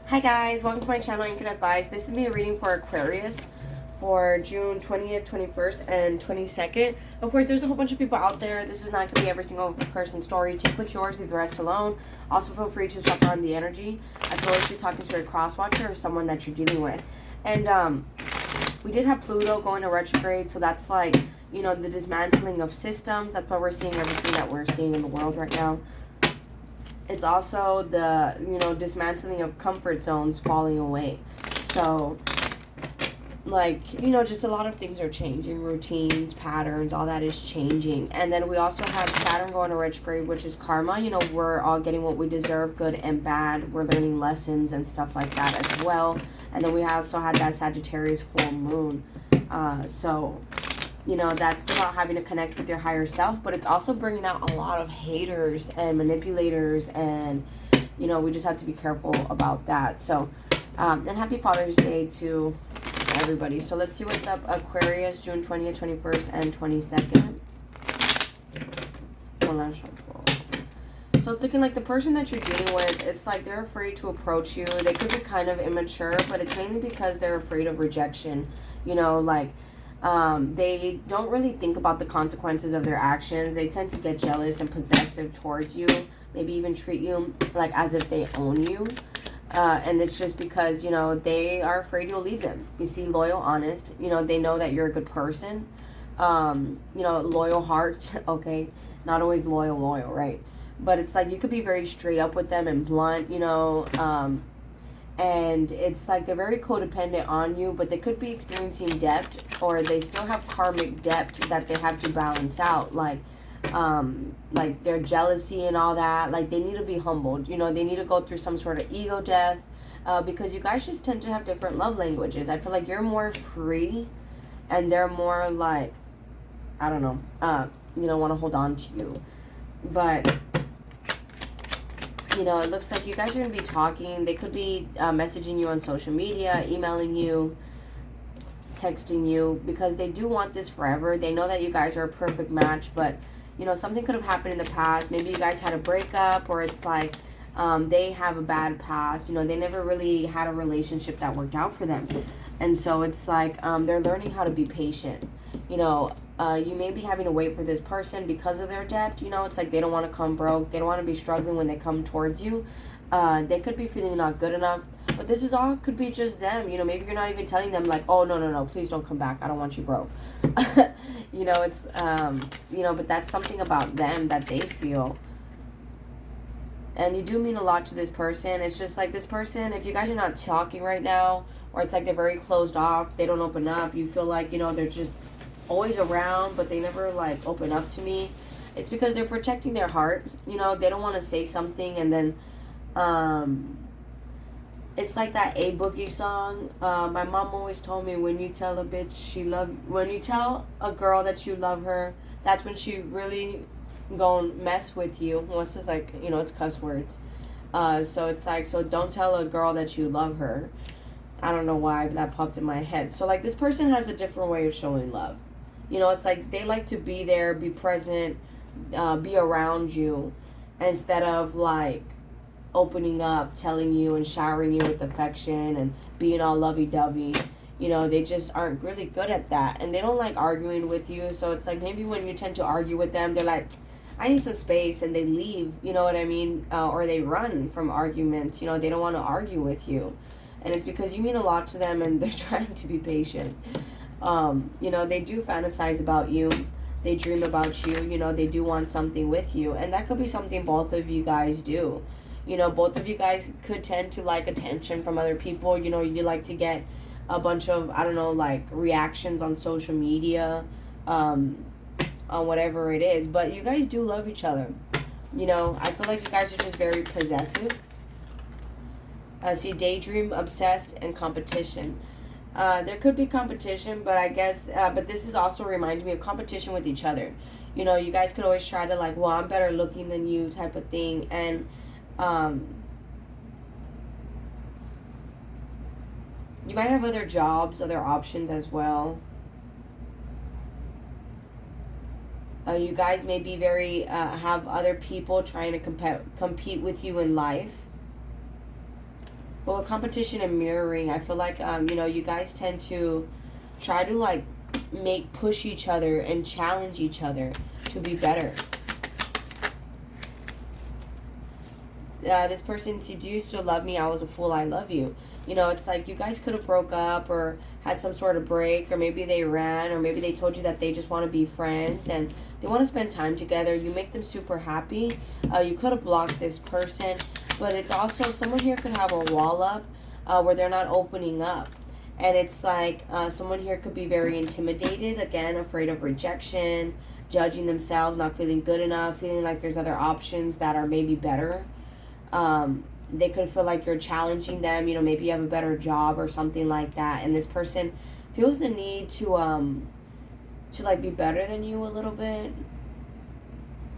Hi guys, welcome to my channel, Anchored Advice. This is me reading for Aquarius for June 20th, 21st, and 22nd. Of course, there's a whole bunch of people out there. This is not going to be every single person's story. Take what's yours, leave the rest alone. Also, feel free to swap around the energy. I could always be talking to a cross-watcher or someone that you're dealing with. And we did have Pluto going to retrograde, so that's like, you know, the dismantling of systems. That's why we're seeing everything that we're seeing in the world right now. It's also the, you know, dismantling of comfort zones falling away. So, like, you know, just a lot of things are changing. Routines, patterns, all that is changing. And then we also have Saturn going to retrograde, which is karma. You know, we're all getting what we deserve, good and bad. We're learning lessons and stuff like that as well. And then we also had that Sagittarius full moon. So, you know, that's about having to connect with your higher self, but it's also bringing out a lot of haters and manipulators, and, you know, we just have to be careful about that. So, and happy Father's Day to everybody. So let's see what's up, Aquarius, June 20th, 21st, and 22nd. So it's looking like the person that you're dealing with, it's like they're afraid to approach you. They could be kind of immature, but it's mainly because they're afraid of rejection. You know, like, they don't really think about the consequences of their actions. They tend to get jealous and possessive towards you, maybe even treat you like as if they own you. And it's just because, you know, they are afraid you'll leave them. You see, loyal, honest, you know, they know that you're a good person. You know, loyal heart, okay, not always loyal, right? But it's like you could be very straight up with them and blunt, you know, and it's like they're very codependent on you, but they could be experiencing debt, or they still have karmic debt that they have to balance out, like their jealousy and all that. Like, they need to be humbled, you know, they need to go through some sort of ego death, because you guys just tend to have different love languages. I feel like you're more free and they're more like, I don't know, you know, want to hold on to you. But, you know, it looks like you guys are going to be talking. They could be messaging you on social media, emailing you, texting you, because they do want this forever. They know that you guys are a perfect match, but, you know, something could have happened in the past. Maybe you guys had a breakup, or it's like they have a bad past. You know, they never really had a relationship that worked out for them. And so it's like they're learning how to be patient. You know, you may be having to wait for this person because of their debt. You know, it's like they don't want to come broke. They don't want to be struggling when they come towards you. They could be feeling not good enough. But this is all could be just them. You know, maybe you're not even telling them like, oh, no, please don't come back. I don't want you broke. You know, it's, you know, but that's something about them that they feel. And you do mean a lot to this person. It's just like this person, if you guys are not talking right now, or it's like they're very closed off, they don't open up, you feel like, you know, they're just always around, but they never like open up to me. It's because they're protecting their heart. You know, they don't want to say something, and then it's like that A Boogie song. My mom always told me, when you tell a bitch when you tell a girl that you love her, that's when she really gonna mess with you. Well, it's just like, you know, it's cuss words. So it's like, so don't tell a girl that you love her. I don't know why, but that popped in my head. So like, this person has a different way of showing love. You know, it's like they like to be there, be present, be around you, instead of like opening up, telling you and showering you with affection and being all lovey-dovey. You know, they just aren't really good at that, and they don't like arguing with you. So it's like, maybe when you tend to argue with them, they're like, I need some space, and they leave, you know what I mean? Or they run from arguments. You know, they don't want to argue with you, and it's because you mean a lot to them, and they're trying to be patient. You know, they do fantasize about you. They dream about you. You know, they do want something with you, and that could be something both of you guys do. You know, both of you guys could tend to like attention from other people. You know, you like to get a bunch of, I don't know, like reactions on social media, on whatever it is. But you guys do love each other. You know, I feel like you guys are just very possessive. I see daydream, obsessed, and competition. There could be competition, but I guess, but this is also reminding me of competition with each other. You know, you guys could always try to like, well, I'm better looking than you type of thing. And, you might have other jobs, other options as well. You guys may be very, have other people trying to compete with you in life. But with competition and mirroring, I feel like you guys tend to try to like push each other and challenge each other to be better. This person said, "Do you still love me? I was a fool. I love you." It's like you guys could have broke up or had some sort of break, or maybe they ran, or maybe they told you that they just want to be friends and they want to spend time together. You make them super happy. You could have blocked this person, but it's also someone here could have a wall up where they're not opening up. And it's like someone here could be very intimidated, again, afraid of rejection, judging themselves, not feeling good enough, feeling like there's other options that are maybe better. They could feel like you're challenging them, maybe you have a better job or something like that. And this person feels the need to like be better than you a little bit.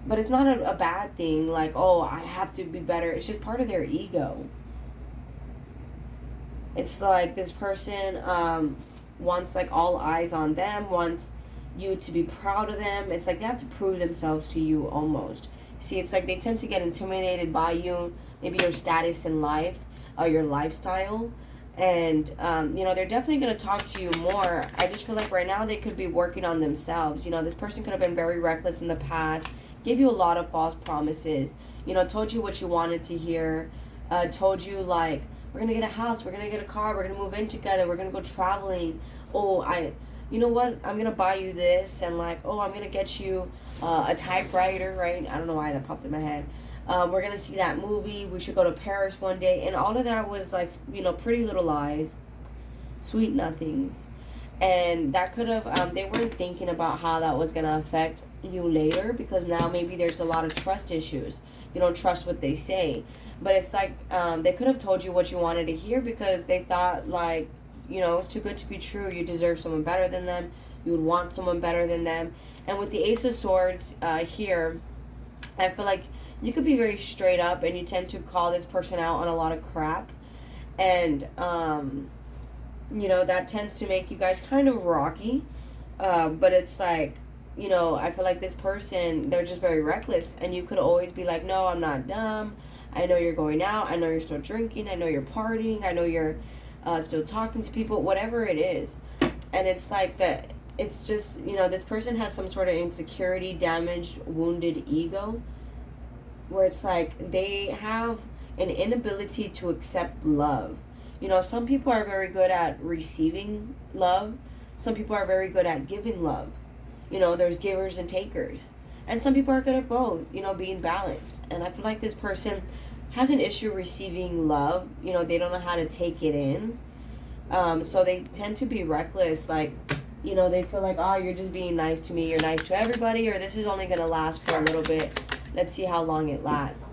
But it's not a bad thing, like, oh, I have to be better. It's just part of their ego. It's like this person wants like all eyes on them, wants you to be proud of them. It's like they have to prove themselves to you almost. See, it's like they tend to get intimidated by you, maybe your status in life, your lifestyle. And, they're definitely going to talk to you more. I just feel like right now they could be working on themselves. This person could have been very reckless in the past, gave you a lot of false promises, told you what you wanted to hear, told you like, we're going to get a house, we're going to get a car, we're going to move in together, we're going to go traveling. Oh, you know what, I'm going to buy you this, and like, oh, I'm going to get you a typewriter, right? I don't know why that popped in my head. We're going to see that movie, we should go to Paris one day, and all of that was like, Pretty Little Lies, sweet nothings. And that could have, they weren't thinking about how that was going to affect you later, because now maybe there's a lot of trust issues. You don't trust what they say. But it's like, they could have told you what you wanted to hear because they thought like, it's too good to be true. You deserve someone better than them. You would want someone better than them. And with the Ace of Swords here, I feel like you could be very straight up and you tend to call this person out on a lot of crap. And, that tends to make you guys kind of rocky. But it's like, I feel like this person, they're just very reckless. And you could always be like, no, I'm not dumb. I know you're going out. I know you're still drinking. I know you're partying. I know you're still talking to people, whatever it is. And it's like that. It's just, this person has some sort of insecurity, damaged, wounded ego, where it's like they have an inability to accept love. Some people are very good at receiving love. Some people are very good at giving love. There's givers and takers. And some people are good at both, being balanced. And I feel like this person has an issue receiving love. They don't know how to take it in. So they tend to be reckless. Like, they feel like, oh, you're just being nice to me. You're nice to everybody. Or this is only going to last for a little bit. Let's see how long it lasts.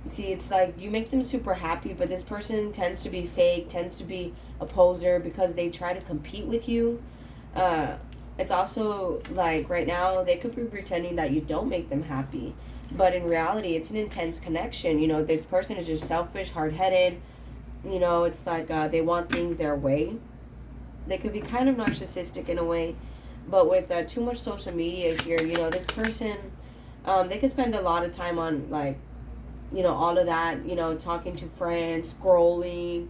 See, it's like you make them super happy, but this person tends to be fake, tends to be a poser because they try to compete with you. It's also like right now they could be pretending that you don't make them happy, but in reality it's an intense connection. This person is just selfish, hard-headed. It's like they want things their way. They could be kind of narcissistic in a way, but with too much social media here, this person, they could spend a lot of time on like, all of that, talking to friends, scrolling,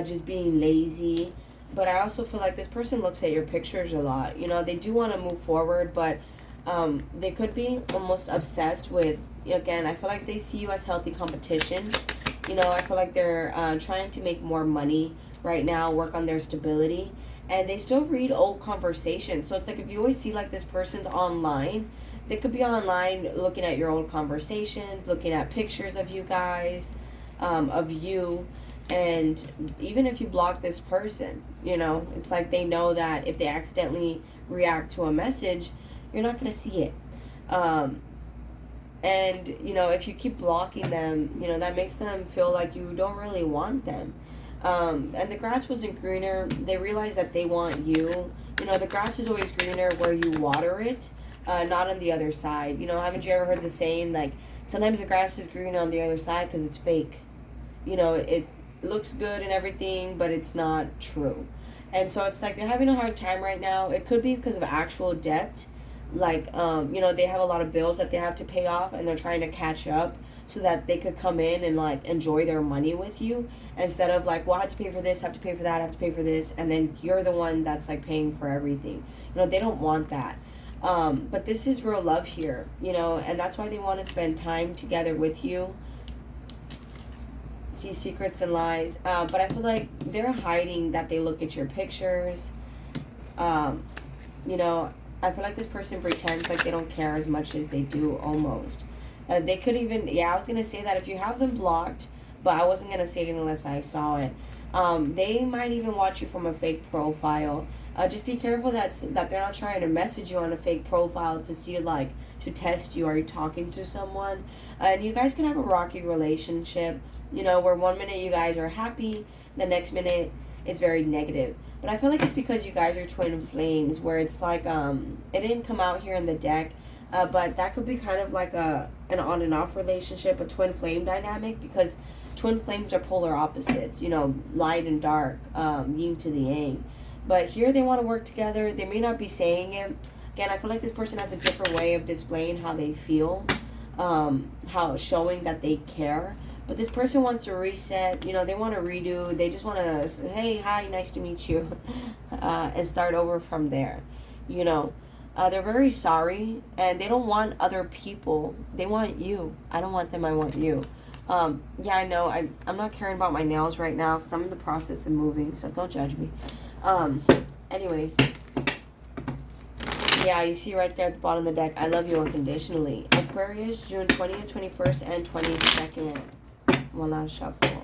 just being lazy. But I also feel like this person looks at your pictures a lot. They do want to move forward, but they could be almost obsessed with, again, I feel like they see you as healthy competition. I feel like they're trying to make more money right now, work on their stability. And they still read old conversations. So it's like if you always see like this person's online, they could be online looking at your old conversations, looking at pictures of you guys, of you. And even if you block this person, it's like they know that if they accidentally react to a message, you're not going to see it. And, if you keep blocking them, that makes them feel like you don't really want them. And the grass wasn't greener. They realize that they want you. The grass is always greener where you water it, not on the other side. Haven't you ever heard the saying, like, sometimes the grass is greener on the other side because it's fake. It looks good and everything, but it's not true. And so it's like they're having a hard time right now. It could be because of actual debt. Like, they have a lot of bills that they have to pay off and they're trying to catch up. so that they could come in and like enjoy their money with you, instead of like, well, I have to pay for this, I have to pay for that, I have to pay for this, and then you're the one that's like paying for everything. They don't want that. But this is real love here, and that's why they want to spend time together with you. See secrets and lies, but I feel like they're hiding that they look at your pictures. I feel like this person pretends like they don't care as much as they do, almost. They could even, I was gonna say that if you have them blocked, but I wasn't gonna say it unless I saw it. They might even watch you from a fake profile. Just be careful that they're not trying to message you on a fake profile to see, like, to test you. Are you talking to someone? And you guys can have a rocky relationship, where one minute you guys are happy, the next minute it's very negative. But I feel like it's because you guys are twin flames, where it's like, it didn't come out here in the deck, but that could be kind of like an on and off relationship, a twin flame dynamic, because twin flames are polar opposites, light and dark, yin to the yang. But here they want to work together. They may not be saying it. Again, I feel like this person has a different way of displaying how they feel, how showing that they care. But this person wants to reset, they want to redo. They just want to say, hey, hi, nice to meet you, and start over from there. They're very sorry, and they don't want other people. They want you. I don't want them, I want you. I know, I'm not caring about my nails right now because I'm in the process of moving, so don't judge me. Anyways. Yeah, you see right there at the bottom of the deck, I love you unconditionally. Aquarius, June 20th, 21st, and 22nd. One last shuffle.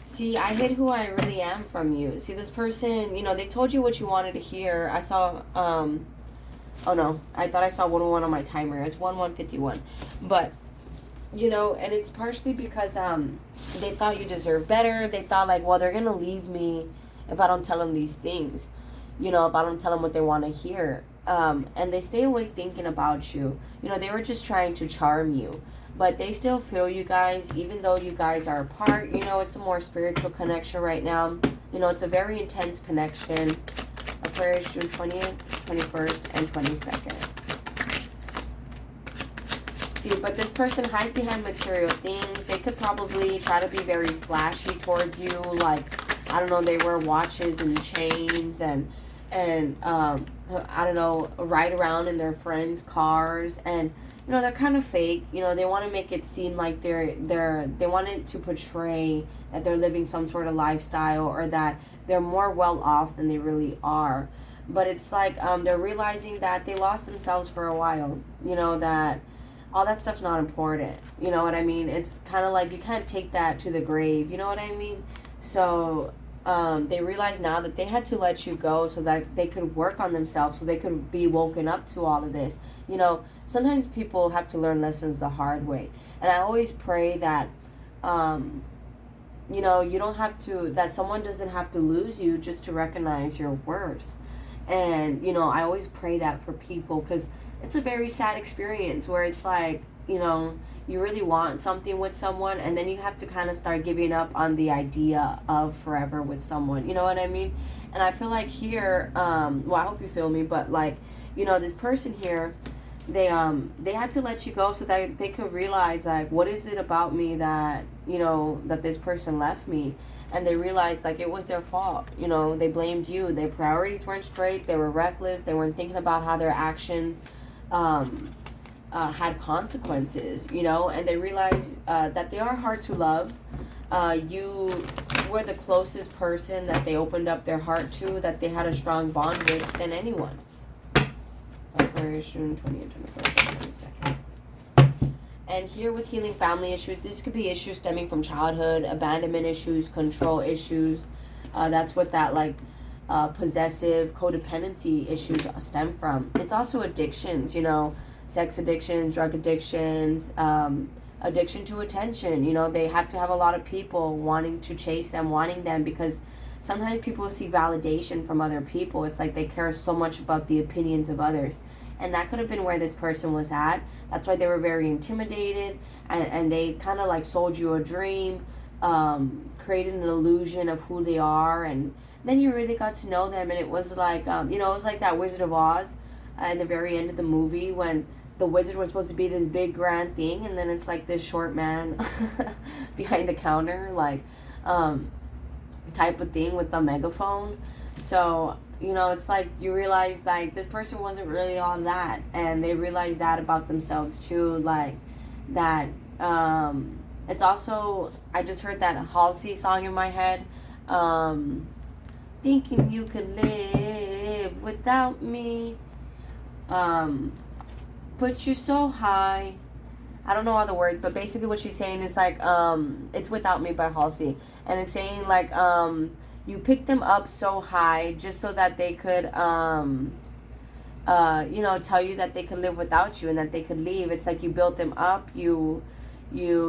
See, I hid who I really am from you. See, this person, they told you what you wanted to hear. I saw, oh no, I thought I saw 101 on my timer. It's 1151. But, and it's partially because they thought you deserve better. They thought, like, well, they're going to leave me if I don't tell them these things. If I don't tell them what they want to hear. And they stay awake thinking about you. They were just trying to charm you. But they still feel you guys, even though you guys are apart. It's a more spiritual connection right now. It's a very intense connection. Aquarius, June 20th, 21st, and 22nd. See, but this person hides behind material things. They could probably try to be very flashy towards you. Like, I don't know, they wear watches and chains and I don't know, ride around in their friends' cars, and they're kind of fake. They want to make it seem like they want it to portray that they're living some sort of lifestyle, or that they're more well off than they really are. But it's like they're realizing that they lost themselves for a while. That all that stuff's not important. You know what I mean? It's kind of like you can't take that to the grave. You know what I mean? So they realize now that they had to let you go so that they could work on themselves, so they could be woken up to all of this. Sometimes people have to learn lessons the hard way. And I always pray that, you don't have to, that someone doesn't have to lose you just to recognize your worth. And, I always pray that for people, because it's a very sad experience where it's like, you really want something with someone, and then you have to kind of start giving up on the idea of forever with someone. You know what I mean? And I feel like here, well, I hope you feel me, but like, this person here, they had to let you go so that they could realize, like, what is it about me that, that this person left me. And they realized, like, it was their fault. They blamed you. Their priorities weren't straight. They were reckless. They weren't thinking about how their actions had consequences, and they realized that they are hard to love. You were the closest person that they opened up their heart to, that they had a strong bond with, than anyone. Aquarius, June 20th, 21st, 22nd. And here with healing family issues, this could be issues stemming from childhood, abandonment issues, control issues. That's what that, like, possessive, codependency issues stem from. It's also addictions, sex addictions, drug addictions, addiction to attention. They have to have a lot of people wanting to chase them, wanting them, because sometimes people seek validation from other people. It's like they care so much about the opinions of others. And that could have been where this person was at. That's why they were very intimidated, and they kind of like sold you a dream, created an illusion of who they are, and then you really got to know them. And it was like, it was like that Wizard of Oz in the very end of the movie when the wizard was supposed to be this big grand thing, and then it's like this short man behind the counter, like type of thing with the megaphone. So, you know, it's like you realize like this person wasn't really all that, and they realize that about themselves too, like that. It's also, I just heard that Halsey song in my head, thinking you could live without me, put you so high. I don't know all the words, but basically what she's saying is like, it's Without Me by Halsey, and it's saying like, you picked them up so high just so that they could, you know, tell you that they could live without you and that they could leave. It's like you built them up, you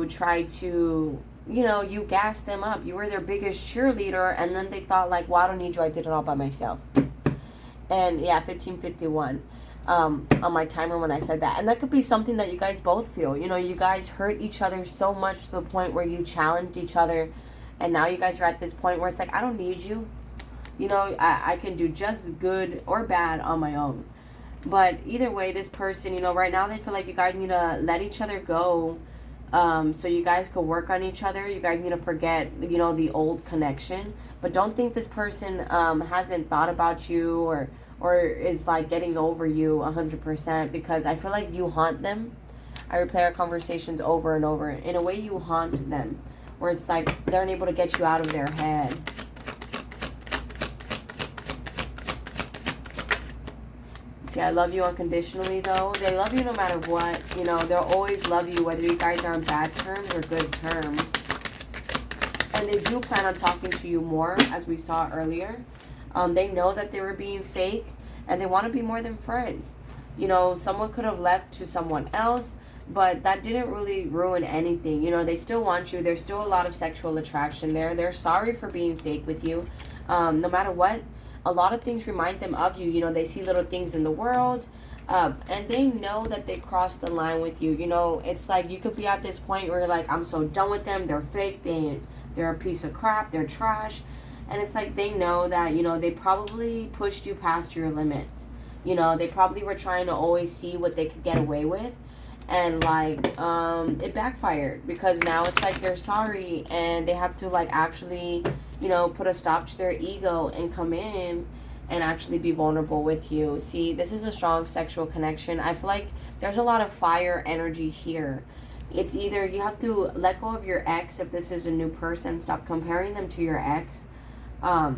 tried to, you know, you gassed them up. You were their biggest cheerleader, and then they thought like, well, I don't need you, I did it all by myself. And yeah, 1551 on my timer when I said that. And that could be something that you guys both feel. You know, you guys hurt each other so much to the point where you challenged each other, and now you guys are at this point where it's like, I don't need you. You know, I can do just good or bad on my own. But either way, this person, you know, right now they feel like you guys need to let each other go, so you guys could work on each other. You guys need to forget, you know, the old connection. But don't think this person hasn't thought about you or is like getting over you 100%, because I feel like you haunt them. I replay our conversations over and over. In a way, you haunt them, where it's like they're unable to get you out of their head. See, I love you unconditionally, though. They love you no matter what. You know, they'll always love you, whether you guys are on bad terms or good terms. And they do plan on talking to you more, as we saw earlier. They know that they were being fake, and they want to be more than friends. You know, someone could have left to someone else, but that didn't really ruin anything. You know, they still want you. There's still a lot of sexual attraction there. They're sorry for being fake with you. No matter what, a lot of things remind them of you. You know, they see little things in the world, and they know that they crossed the line with you. You know, it's like you could be at this point where you're like, I'm so done with them. They're fake. They're a piece of crap. They're trash. And it's like they know that, you know, they probably pushed you past your limits. You know, they probably were trying to always see what they could get away with. And, like, it backfired. Because now it's like they're sorry. And they have to, like, actually, you know, put a stop to their ego and come in and actually be vulnerable with you. See, this is a strong sexual connection. I feel like there's a lot of fire energy here. It's either you have to let go of your ex if this is a new person. Stop comparing them to your ex. I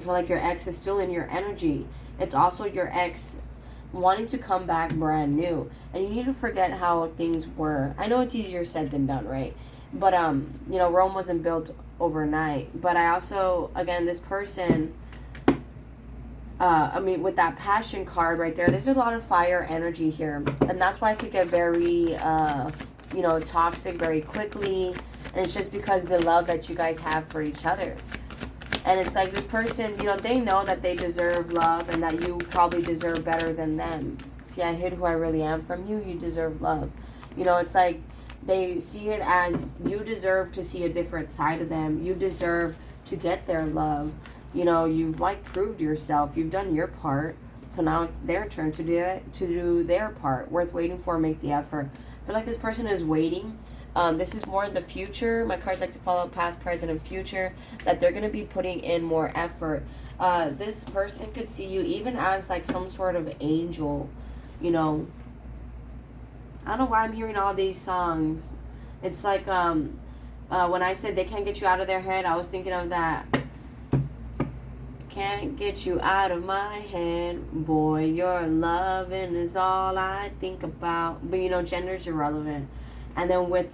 feel like your ex is still in your energy. It's also your ex wanting to come back brand new. And you need to forget how things were. I know it's easier said than done, right? But, you know, Rome wasn't built overnight. But I also, again, this person, I mean, with that passion card right there, there's a lot of fire energy here. And that's why it could get very, you know, toxic very quickly. And it's just because of the love that you guys have for each other. And it's like this person, you know, they know that they deserve love and that you probably deserve better than them. See, I hid who I really am from you. You deserve love. You know, it's like they see it as you deserve to see a different side of them. You deserve to get their love. You know, you've, like, proved yourself. You've done your part. So now it's their turn to do their part. Worth waiting for, make the effort. I feel like this person is waiting. This is more in the future. My cards like to follow past, present, and future. That they're going to be putting in more effort. This person could see you even as like some sort of angel. You know. I don't know why I'm hearing all these songs. It's like when I said they can't get you out of their head, I was thinking of that. Can't get you out of my head. Boy, your loving is all I think about. But you know, gender's irrelevant. And then with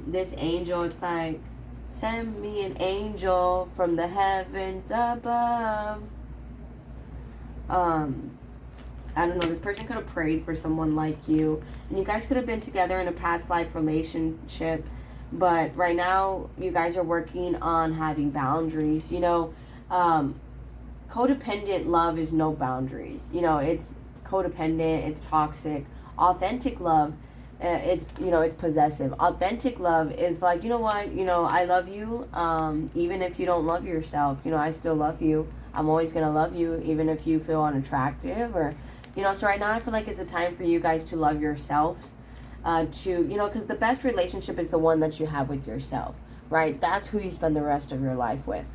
this angel, it's like, send me an angel from the heavens above. I don't know, this person could have prayed for someone like you. And you guys could have been together in a past life relationship. But right now, you guys are working on having boundaries. You know, codependent love is no boundaries. You know, it's codependent, it's toxic. Authentic love, it's, you know, it's possessive. Authentic love is like, you know what, you know, I love you, even if you don't love yourself. You know, I still love you. I'm always going to love you, even if you feel unattractive or, You know, so right now I feel like it's a time for you guys to love yourselves. Because the best relationship is the one that you have with yourself, right? That's who you spend the rest of your life with.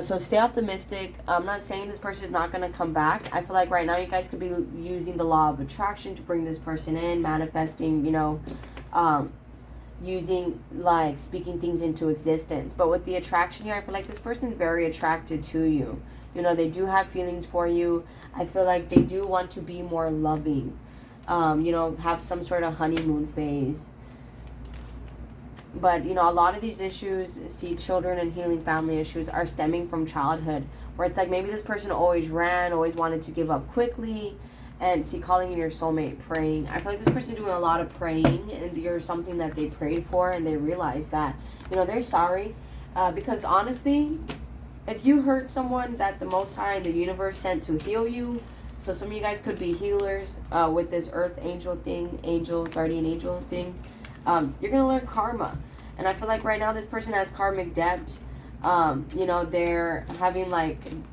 So stay optimistic. I'm not saying this person is not going to come back. I feel like right now you guys could be using the law of attraction to bring this person in, manifesting, using, like, speaking things into existence. But with the attraction here, I feel like this person is very attracted to you. You know, they do have feelings for you. I feel like they do want to be more loving. Have some sort of honeymoon phase. But, a lot of these issues, see, children and healing family issues are stemming from childhood. Where it's like maybe this person always ran, always wanted to give up quickly. And see, calling in your soulmate, praying. I feel like this person is doing a lot of praying. And you're something that they prayed for. And they realize that, they're sorry. Because honestly, if you hurt someone that the Most High and the universe sent to heal you. So some of you guys could be healers with this earth angel thing, guardian angel thing. You're going to learn karma. And I feel like right now this person has karmic debt. They're having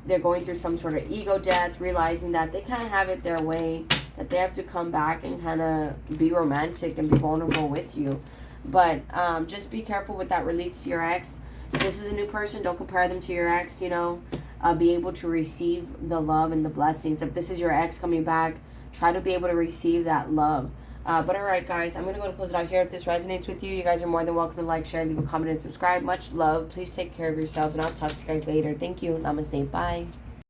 they're going through some sort of ego death, realizing that they can't have it their way, that they have to come back and kind of be romantic and be vulnerable with you. But just be careful with that release to your ex. If this is a new person, don't compare them to your ex, be able to receive the love and the blessings. If this is your ex coming back, try to be able to receive that love. But alright guys, I'm going to go and close it out here. If this resonates with you, you guys are more than welcome to like, share, leave a comment, and subscribe. Much love. Please take care of yourselves, and I'll talk to you guys later. Thank you. Namaste. Bye.